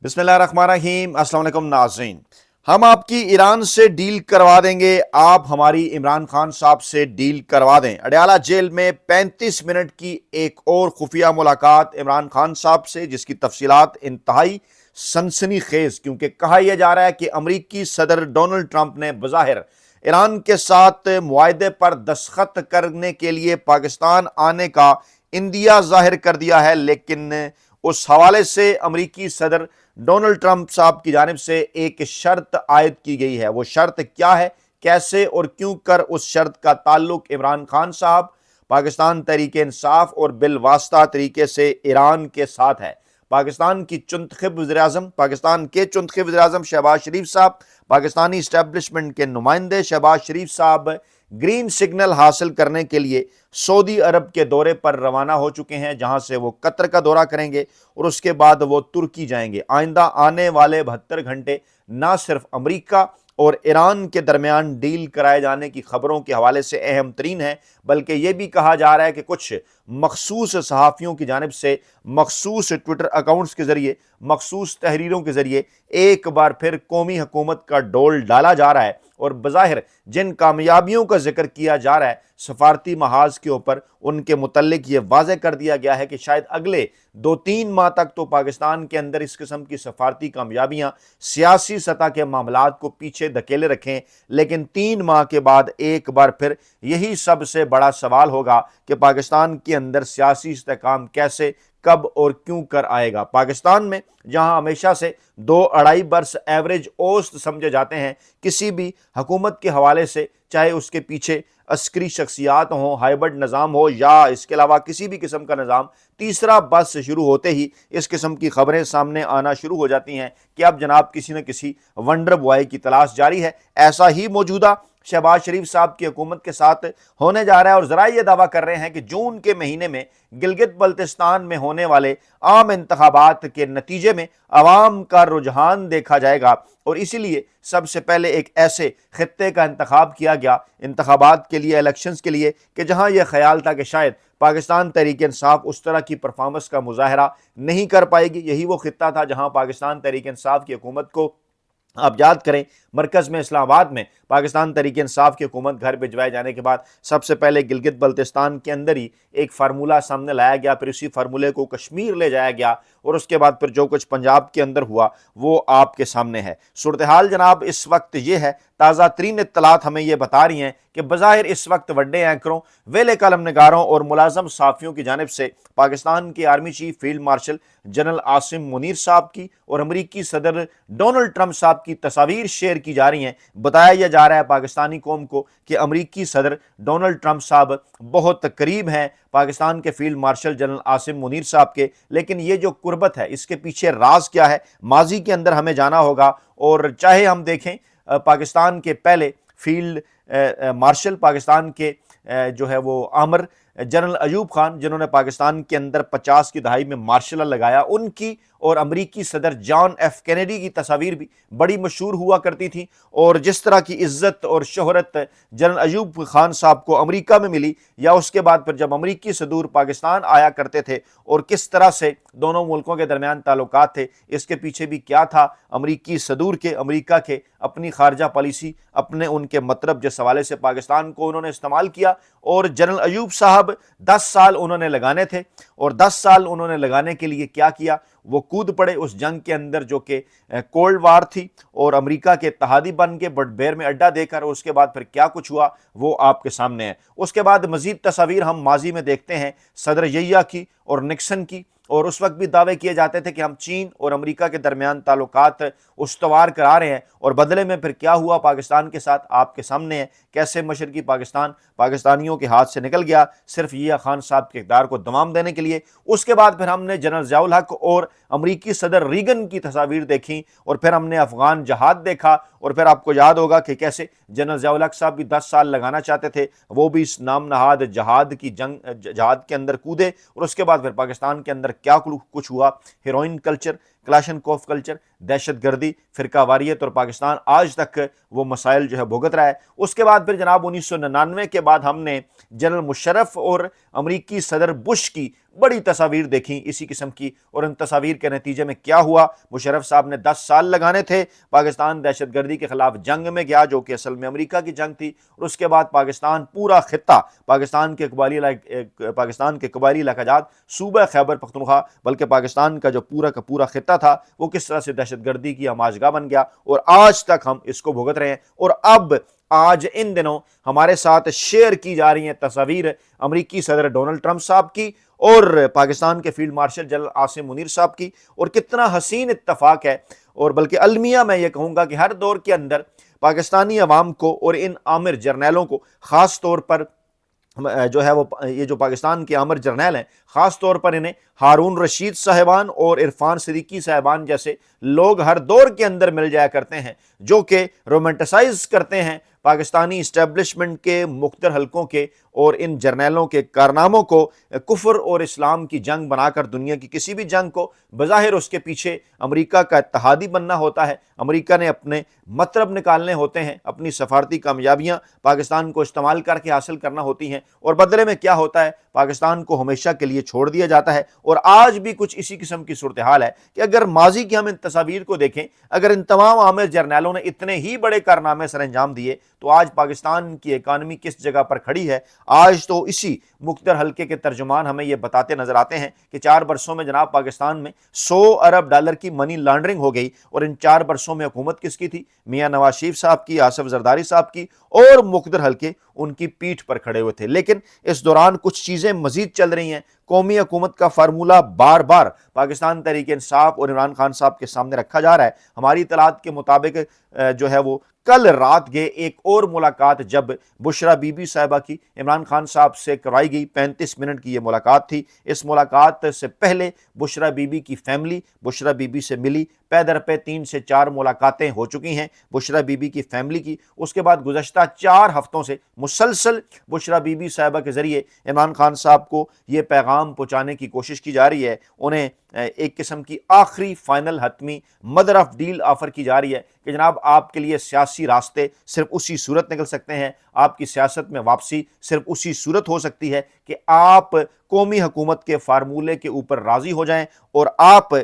بسم اللہ الرحمن الرحیم۔ السلام علیکم ناظرین، ہم آپ کی ایران سے ڈیل کروا دیں گے، آپ ہماری عمران خان صاحب سے ڈیل کروا دیں۔ اڈیالہ جیل میں 35 منٹ کی ایک اور خفیہ ملاقات عمران خان صاحب سے، جس کی تفصیلات انتہائی سنسنی خیز، کیونکہ کہا یہ جا رہا ہے کہ امریکی صدر ڈونلڈ ٹرمپ نے بظاہر ایران کے ساتھ معاہدے پر دستخط کرنے کے لیے پاکستان آنے کا اندیہ ظاہر کر دیا ہے، لیکن اس حوالے سے امریکی صدر ڈونلڈ ٹرمپ صاحب کی جانب سے ایک شرط عائد کی گئی ہے۔ وہ شرط کیا ہے، کیسے اور کیوں کر اس شرط کا تعلق عمران خان صاحب، پاکستان تحریک انصاف اور بالواسطہ طریقے سے ایران کے ساتھ ہے؟ پاکستان کے چنتخب وزیراعظم شہباز شریف صاحب، پاکستانی اسٹیبلشمنٹ کے نمائندے شہباز شریف صاحب گرین سگنل حاصل کرنے کے لیے سعودی عرب کے دورے پر روانہ ہو چکے ہیں، جہاں سے وہ قطر کا دورہ کریں گے اور اس کے بعد وہ ترکی جائیں گے۔ آئندہ آنے والے 72 گھنٹے نہ صرف امریکہ اور ایران کے درمیان ڈیل کرائے جانے کی خبروں کے حوالے سے اہم ترین ہے، بلکہ یہ بھی کہا جا رہا ہے کہ کچھ مخصوص صحافیوں کی جانب سے مخصوص ٹویٹر اکاؤنٹس کے ذریعے، مخصوص تحریروں کے ذریعے ایک بار پھر قومی حکومت کا ڈول ڈالا جا رہا ہے، اور بظاہر جن کامیابیوں کا ذکر کیا جا رہا ہے سفارتی محاذ کے اوپر، ان کے متعلق یہ واضح کر دیا گیا ہے کہ شاید اگلے 2-3 ماہ تک تو پاکستان کے اندر اس قسم کی سفارتی کامیابیاں سیاسی سطح کے معاملات کو پیچھے دھکیلے رکھیں، لیکن 3 ماہ کے بعد ایک بار پھر یہی سب سے بڑا سوال ہوگا کہ پاکستان کے اندر سیاسی استحکام کیسے، کب اور کیوں کر آئے گا۔ پاکستان میں جہاں ہمیشہ سے 2-2.5 برس ایوریج اوسط سمجھے جاتے ہیں کسی بھی حکومت کے حوالے سے، چاہے اس کے پیچھے عسکری شخصیات ہوں، ہائبرڈ نظام ہو یا اس کے علاوہ کسی بھی قسم کا نظام، تیسرا بس شروع ہوتے ہی اس قسم کی خبریں سامنے آنا شروع ہو جاتی ہیں کہ اب جناب کسی نہ کسی ونڈر بوائے کی تلاش جاری ہے۔ ایسا ہی موجودہ شہباز شریف صاحب کی حکومت کے ساتھ ہونے جا رہا ہے، اور ذرائع یہ دعویٰ کر رہے ہیں کہ جون کے مہینے میں گلگت بلتستان میں ہونے والے عام انتخابات کے نتیجے میں عوام کا رجحان دیکھا جائے گا، اور اسی لیے سب سے پہلے ایک ایسے خطے کا انتخاب کیا گیا انتخابات کے لیے، الیکشنز کے لیے، کہ جہاں یہ خیال تھا کہ شاید پاکستان تحریک انصاف اس طرح کی پرفارمنس کا مظاہرہ نہیں کر پائے گی۔ یہی وہ خطہ تھا جہاں پاکستان تحریک انصاف کی حکومت کو، آپ یاد کریں، مرکز میں اسلام آباد میں پاکستان تحریک انصاف کی حکومت گھر بھجوائے جانے کے بعد سب سے پہلے گلگت بلتستان کے اندر ہی ایک فارمولہ سامنے لایا گیا، پھر اسی فارمولے کو کشمیر لے جایا گیا، اور اس کے بعد پھر جو کچھ پنجاب کے اندر ہوا وہ آپ کے سامنے ہے۔ صورتحال جناب اس وقت یہ ہے، تازہ ترین اطلاعات ہمیں یہ بتا رہی ہیں کہ بظاہر اس وقت وڈے اینکروں، ویلے کالم نگاروں اور ملازم صحافیوں کی جانب سے پاکستان کے army chief field marshal general Asim Munir صاحب کی اور امریکی صدر ڈونلڈ ٹرمپ صاحب کی تصاویر شیئر کی جا رہی ہیں۔ بتایا یہ جا رہا ہے پاکستانی قوم کو کہ امریکی صدر ڈونلڈ ٹرمپ صاحب بہت قریب ہیں پاکستان کے field marshal general Asim Munir صاحب کے، لیکن یہ جو قربت ہے اس کے پیچھے راز کیا ہے، ماضی کے اندر ہمیں جانا ہوگا۔ اور چاہے ہم دیکھیں پاکستان کے پہلے فیلڈ مارشل، پاکستان کے جو ہے وہ آمر جنرل ایوب خان، جنہوں نے پاکستان کے اندر 50 کی دہائی میں مارشل لا لگایا، ان کی اور امریکی صدر جان ایف کینیڈی کی تصاویر بھی بڑی مشہور ہوا کرتی تھیں، اور جس طرح کی عزت اور شہرت جنرل ایوب خان صاحب کو امریکہ میں ملی، یا اس کے بعد پھر جب امریکی صدور پاکستان آیا کرتے تھے اور کس طرح سے دونوں ملکوں کے درمیان تعلقات تھے، اس کے پیچھے بھی کیا تھا امریکی صدور کے، امریکہ کے اپنی خارجہ پالیسی، اپنے ان کے مطلب جس حوالے سے پاکستان کو انہوں نے استعمال کیا۔ اور جنرل ایوب صاحب 10 سال انہوں نے لگانے تھے، اور 10 سال انہوں نے لگانے کے لیے کیا کیا، وہ کود پڑے اس جنگ کے اندر جو کہ کولڈ وار تھی، اور امریکہ کے اتحادی بن کے بٹ بیر میں اڈا دے کر، اس کے بعد پھر کیا کچھ ہوا وہ آپ کے سامنے ہے۔ اس کے بعد مزید تصاویر ہم ماضی میں دیکھتے ہیں صدر یحییٰ کی اور نکسن کی، اور اس وقت بھی دعوے کیے جاتے تھے کہ ہم چین اور امریکہ کے درمیان تعلقات استوار کرا رہے ہیں، اور بدلے میں پھر کیا ہوا پاکستان کے ساتھ آپ کے سامنے ہے، کیسے مشرقی پاکستان پاکستانیوں کے ہاتھ سے نکل گیا صرف یحییٰ خان صاحب کے اقتدار کو دوام دینے کے لیے۔ اس کے بعد پھر ہم نے جنرل ضیاء الحق اور امریکی صدر ریگن کی تصاویر دیکھیں، اور پھر ہم نے افغان جہاد دیکھا، اور پھر آپ کو یاد ہوگا کہ کیسے جنرل ضیاء الحق صاحب بھی 10 سال لگانا چاہتے تھے، وہ بھی اس نام نہاد جہاد کی جہاد کے اندر کودے، اور اس کے بعد پھر پاکستان کے اندر کیا کچھ ہوا، ہیروئن کلچر، کلاشنکوف کلچر، دہشت گردی، فرقہ واریت اور پاکستان آج تک وہ مسائل جو ہے بھگت رہا ہے۔ اس کے بعد پھر جناب 1999 کے بعد ہم نے جنرل مشرف اور امریکی صدر بش کی بڑی تصاویر دیکھیں اسی قسم کی، اور ان تصاویر کے نتیجے میں کیا ہوا؟ مشرف صاحب نے 10 سال لگانے تھے، پاکستان دہشت گردی کے خلاف جنگ میں گیا جو کہ اصل میں امریکہ کی جنگ تھی، اور اس کے بعد پاکستان پورا خطہ، پاکستان کے قبائلی علاقہ جات، صوبہ خیبر پختونخوا، بلکہ پاکستان کا جو پورا کا پورا خطہ تھا وہ کس طرح سے دہشت گردی کی آماجگاہ بن گیا، اور آج تک ہم اس کو بھگت رہے ہیں۔ اور اب آج ان دنوں ہمارے ساتھ شیئر کی جا رہی ہیں تصاویر امریکی صدر ڈونلڈ ٹرمپ صاحب کی اور پاکستان کے field marshal general Asim Munir صاحب کی، اور کتنا حسین اتفاق ہے، اور بلکہ المیہ میں یہ کہوں گا کہ ہر دور کے اندر پاکستانی عوام کو اور ان عامر جرنیلوں کو خاص طور پر جو ہے وہ یہ جو پاکستان کے عامر جرنیل ہیں خاص طور پر انہیں ہارون رشید صاحبان اور عرفان صدیقی صاحبان جیسے لوگ ہر دور کے اندر مل جایا کرتے ہیں جو کہ رومنٹسائز کرتے ہیں پاکستانی اسٹیبلشمنٹ کے مختلف حلقوں کے اور ان جرنیلوں کے کارناموں کو کفر اور اسلام کی جنگ بنا کر دنیا کی کسی بھی جنگ کو بظاہر اس کے پیچھے امریکہ کا اتحادی بننا ہوتا ہے، امریکہ نے اپنے مطلب نکالنے ہوتے ہیں، اپنی سفارتی کامیابیاں پاکستان کو استعمال کر کے حاصل کرنا ہوتی ہیں، اور بدلے میں کیا ہوتا ہے؟ پاکستان کو ہمیشہ کے لیے چھوڑ دیا جاتا ہے۔ اور آج بھی کچھ اسی قسم کی صورتحال ہے کہ اگر ماضی کی ہم ان تصاویر کو دیکھیں، اگر ان تمام عامر جرنیلوں نے اتنے ہی بڑے کارنامے سر انجام دیے تو آج پاکستان کی اکانومی کس جگہ پر کھڑی ہے؟ آج تو اسی مختار حلقے کے ترجمان ہمیں یہ بتاتے نظر آتے ہیں کہ 4 برسوں میں جناب پاکستان میں 100 ارب ڈالر کی منی لانڈرنگ ہو گئی، اور ان 4 برسوں میں حکومت کس کی تھی؟ میاں نواز شریف صاحب کی، آصف زرداری صاحب کی، اور مقتدر حلقے ان کی پیٹھ پر کھڑے ہوئے تھے۔ لیکن اس دوران کچھ چیزیں مزید چل رہی ہیں۔ قومی حکومت کا فارمولہ بار بار پاکستان تحریک انصاف اور عمران خان صاحب کے سامنے رکھا جا رہا ہے۔ ہماری اطلاعات کے مطابق جو ہے وہ کل رات گئے ایک اور ملاقات جب بشرا بی بی صاحبہ کی عمران خان صاحب سے کروائی گئی، 35 منٹ کی یہ ملاقات تھی۔ اس ملاقات سے پہلے بشرا بی بی کی فیملی بشرا بی بی سے ملی، پے در پہ 3 سے 4 ملاقاتیں ہو چکی ہیں بشرا بی بی کی فیملی کی۔ اس کے بعد گزشتہ 4 ہفتوں سے مسلسل بشرا بی بی صاحبہ کے ذریعے عمران خان صاحب کو یہ پیغام پہنچانے کی کوشش کی جا رہی ہے، انہیں ایک قسم کی آخری فائنل حتمی مدر آف ڈیل آفر کی جا رہی ہے کہ جناب آپ کے لیے سیاسی راستے صرف اسی صورت نکل سکتے ہیں، آپ کی سیاست میں واپسی صرف اسی صورت ہو سکتی ہے کہ آپ قومی حکومت کے فارمولے کے اوپر راضی ہو جائیں، اور آپ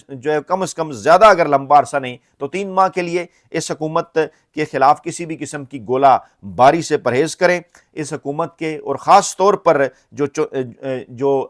جو ہے کم از کم زیادہ اگر لمبا عرصہ نہیں تو 3 ماہ کے لیے اس حکومت کے خلاف کسی بھی قسم کی گولہ باری سے پرہیز کریں۔ اس حکومت کے اور خاص طور پر جو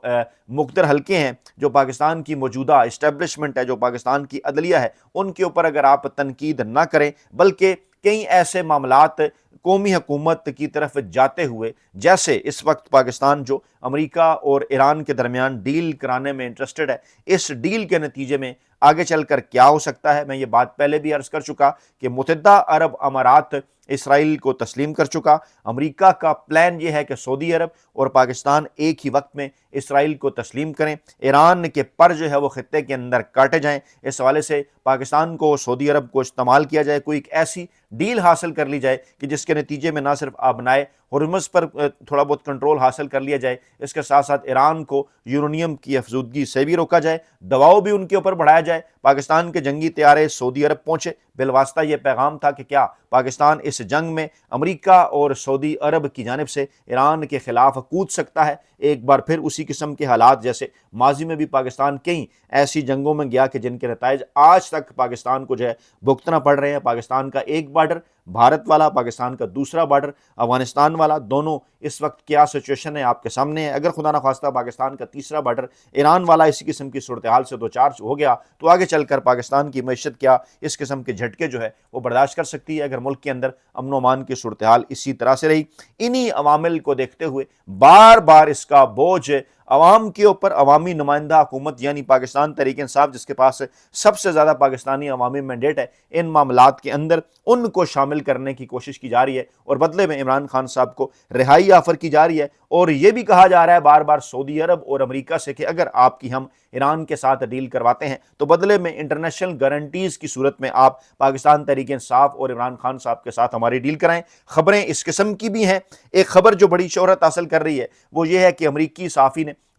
مقتدر حلقے ہیں، جو پاکستان کی موجودہ اسٹیبلشمنٹ ہے، جو پاکستان کی عدلیہ ہے، ان کے اوپر اگر آپ تنقید نہ کریں بلکہ کئی ایسے معاملات قومی حکومت کی طرف جاتے ہوئے، جیسے اس وقت پاکستان جو امریکہ اور ایران کے درمیان ڈیل کرانے میں انٹرسٹڈ ہے، اس ڈیل کے نتیجے میں آگے چل کر کیا ہو سکتا ہے؟ میں یہ بات پہلے بھی عرض کر چکا کہ متحدہ عرب امارات اسرائیل کو تسلیم کر چکا، امریکہ کا پلان یہ ہے کہ سعودی عرب اور پاکستان ایک ہی وقت میں اسرائیل کو تسلیم کریں، ایران کے پر جو ہے وہ خطے کے اندر کاٹے جائیں۔ اس حوالے سے پاکستان کو سعودی عرب کو استعمال کیا جائے، کوئی ایک ایسی ڈیل حاصل کر لی جائے کہ جس کے نتیجے میں نہ صرف آبنائے ہرمز پر تھوڑا بہت کنٹرول حاصل کر لیا جائے، اس کے ساتھ ساتھ ایران کو یورینیم کی افزودگی سے بھی روکا جائے، دباؤ بھی ان کے اوپر بڑھایا جائے، پاکستان کے جنگی طیارے سعودی عرب پہنچے۔ بالواسطہ یہ پیغام تھا کہ کیا پاکستان اس جنگ میں امریکہ اور سعودی عرب کی جانب سے ایران کے خلاف کود سکتا ہے۔ ایک بار پھر اسی قسم کے حالات جیسے ماضی میں بھی پاکستان کئی ایسی جنگوں میں گیا کہ جن کے نتائج آج تک پاکستان کو جو ہے بھگتنا پڑ رہے ہیں۔ پاکستان کا ایک بارڈر بھارت والا، پاکستان کا دوسرا بارڈر افغانستان والا، دونوں اس وقت کیا سچویشن ہے آپ کے سامنے ہے۔ اگر خدا نخواستہ پاکستان کا تیسرا بارڈر ایران والا اسی قسم کی صورتحال سے دوچار ہو گیا تو آگے چل کر پاکستان کی معیشت کیا اس قسم کے جھٹکے جو ہے وہ برداشت کر سکتی ہے اگر ملک کے اندر امن و امان کی صورتحال اسی طرح سے رہی۔ انہی عوامل کو دیکھتے ہوئے بار بار اس کا بوجھ عوام کے اوپر، عوامی نمائندہ حکومت یعنی پاکستان تحریک انصاف جس کے پاس سب سے زیادہ پاکستانی عوامی مینڈیٹ ہے، ان معاملات کے اندر ان کو شامل کرنے کی کوشش کی جا رہی ہے، اور بدلے میں عمران خان صاحب کو رہائی آفر کی جا رہی ہے، اور یہ بھی کہا جا رہا ہے بار بار سعودی عرب اور امریکہ سے کہ اگر آپ کی ہم ایران کے ساتھ ڈیل کرواتے ہیں تو بدلے میں انٹرنیشنل گارنٹیز کی صورت میں آپ پاکستان تحریک انصاف اور عمران خان صاحب کے ساتھ ہماری ڈیل کرائیں۔ خبریں اس قسم کی بھی ہیں۔ ایک خبر جو بڑی شہرت حاصل کر رہی ہے وہ یہ ہے کہ امریکی صحافی نے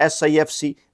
SIFC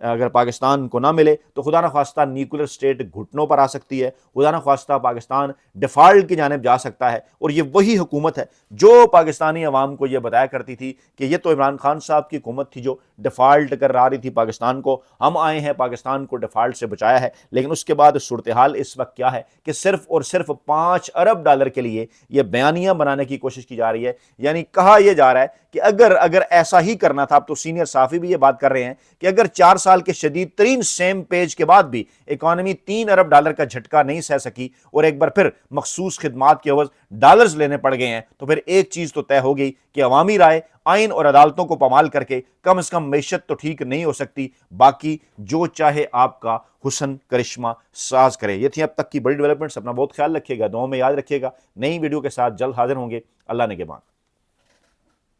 اگر پاکستان کو نہ ملے تو خدا نخواستہ نیوکلر اسٹیٹ گھٹنوں پر آ سکتی ہے، خدا نخواستہ پاکستان ڈیفالٹ کی جانب جا سکتا ہے۔ اور یہ وہی حکومت ہے جو پاکستانی عوام کو یہ بتایا کرتی تھی کہ یہ تو عمران خان صاحب کی حکومت تھی جو ڈیفالٹ کر رہی تھی پاکستان کو، ہم آئے ہیں پاکستان کو ڈیفالٹ سے بچایا ہے۔ لیکن اس کے بعد صورتحال اس وقت کیا ہے کہ صرف اور صرف $5 ارب کے لیے یہ بیانیاں بنانے کی کوشش کی جا رہی ہے۔ یعنی کہا یہ جا رہا ہے کہ اگر ایسا ہی کرنا تھا، اب تو سینئر صحافی بھی یہ بات کر رہے ہیں کہ اگر 4 سال کے شدید ترین سیم پیج کے بعد بھی اکانومی $3 ارب کا جھٹکا نہیں سہ سکی اور ایک بار پھر مخصوص خدمات کے عوض ڈالرز لینے پڑ گئے ہیں، تو پھر ایک چیز تو طے ہو گئی کہ عوامی رائے آئین اور عدالتوں کو پامال کر کے کم از کم معیشت تو ٹھیک نہیں ہو سکتی، باقی جو چاہے آپ کا حسن کرشمہ ساز کرے۔ یہ تھی اب تک کی بڑی ڈیولپمنٹس، اپنا بہت خیال رکھیے گا، دعاؤں میں یاد رکھیے گا۔ نئی ویڈیو کے ساتھ جلد حاضر ہوں گے، اللہ نگہبان۔